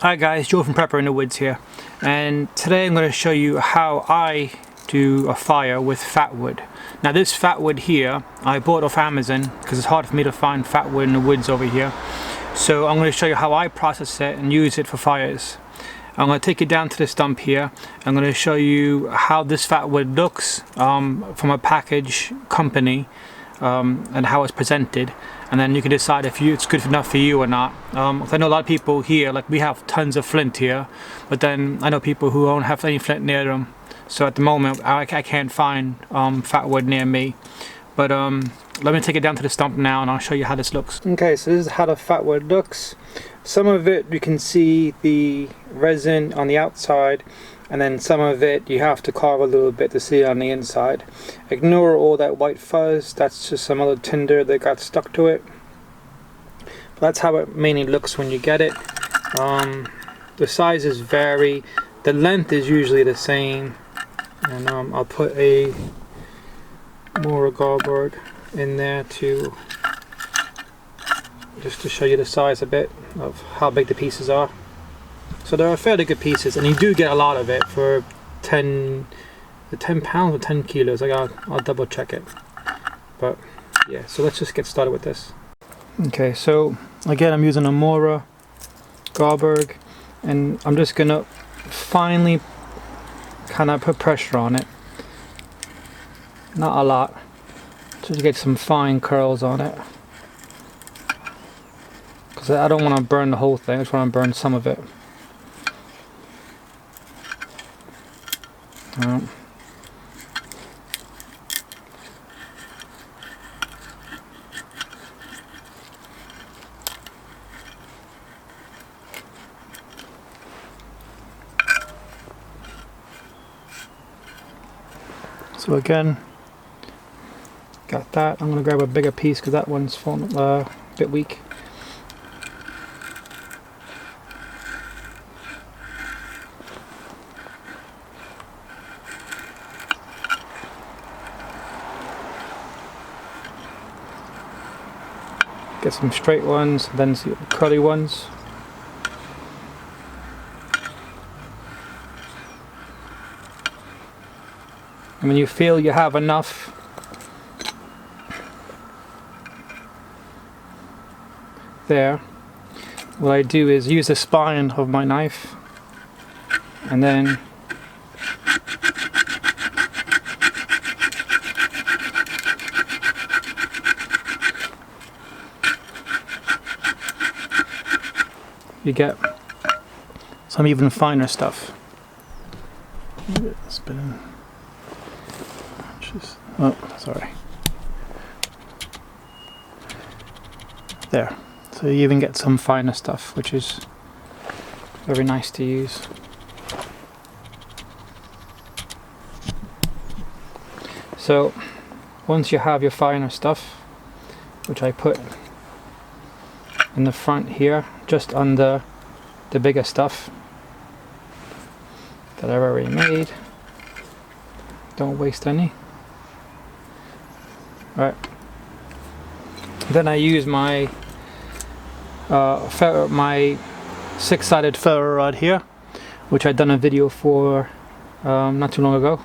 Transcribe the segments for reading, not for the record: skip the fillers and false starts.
Hi guys, Joe from Prepper in the Woods here, and today I'm going to show you how I do a fire with Fatwood. Now this Fatwood here I bought off Amazon because it's hard for me to find Fatwood in the woods over here. So I'm going to show you how I process it and use it for fires. I'm going to take you down to this dump here. I'm going to show you how this Fatwood looks from a package company and how it's presented, and then you can decide if it's good enough for you or not. I know a lot of people here, like we have tons of flint here, but then I know people who don't have any flint near them. So at the moment I can't find Fatwood near me. But let me take it down to the stump now and I'll show you how this looks. Okay, so this is how the Fatwood looks. Some of it you can see the resin on the outside, and then some of it you have to carve a little bit to see it on the inside. Ignore all that white fuzz, that's just some other tinder that got stuck to it. But that's how it mainly looks when you get it. The sizes vary, the length is usually the same, and I'll put a more garboard in there just to show you the size a bit of how big the pieces are. So they're fairly good pieces, and you do get a lot of it for 10 pounds or 10 kilos. I'll double check it. But yeah, so let's just get started with this. Okay, so again I'm using a Mora Garberg, and I'm just gonna finely kind of put pressure on it. Not a lot, just to get some fine curls on it. Because I don't want to burn the whole thing, I just want to burn some of it. So again, got that. I'm going to grab a bigger piece because that one's falling a bit weak. Get some straight ones, then some curly ones. And when you feel you have enough, there, what I do is use the spine of my knife and then you get some even finer stuff. Oh, sorry. There. So you even get some finer stuff, which is very nice to use. So once you have your finer stuff, which I put in the front here, just under the bigger stuff that I've already made. Don't waste any. Right. Then I use my my 6-sided ferro rod here, which I've done a video for not too long ago.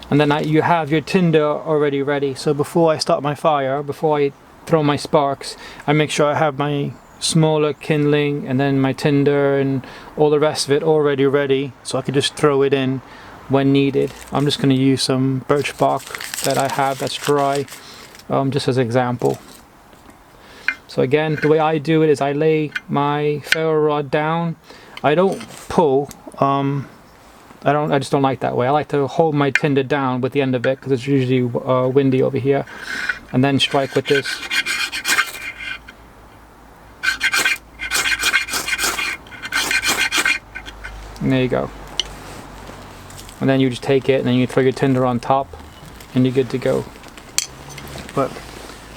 And then you have your tinder already ready. So before I start my fire, before I throw my sparks, I make sure I have my smaller kindling and then my tinder and all the rest of it already ready, so I can just throw it in when needed. I'm just going to use some birch bark that I have that's dry, just as an example. So again, the way I do it is I lay my ferro rod down. I don't pull. I just don't like that way. I like to hold my tinder down with the end of it because it's usually windy over here, and then strike with this. And there you go. And then you just take it and then you throw your tinder on top and you're good to go. But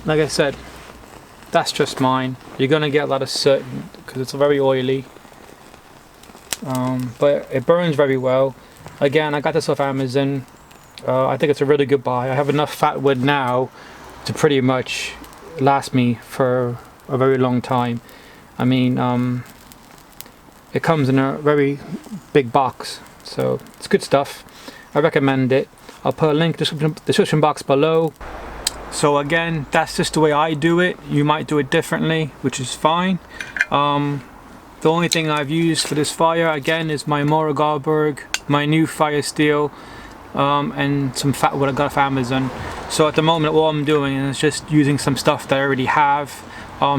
like I said, that's just mine. You're gonna get a lot of soot because it's very oily, but it burns very well. Again, I got this off Amazon. I think it's a really good buy. I have enough Fatwood now to pretty much last me for a very long time. I mean, It comes in a very big box, so it's good stuff. I recommend it. I'll put a link in the description box below. So again, that's just the way I do it. You might do it differently, which is fine. The only thing I've used for this fire again is my Moragarberg, my new fire steel, and some Fatwood I got off Amazon. So at the moment all I'm doing is just using some stuff that I already have,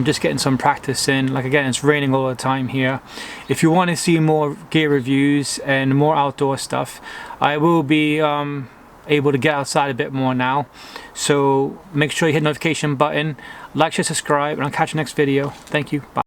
just getting some practice in. Like again, it's raining all the time here. If you want to see more gear reviews and more outdoor stuff, I will be able to get outside a bit more now. So make sure you hit the notification button, like, share, subscribe, and I'll catch you next video. Thank you. Bye.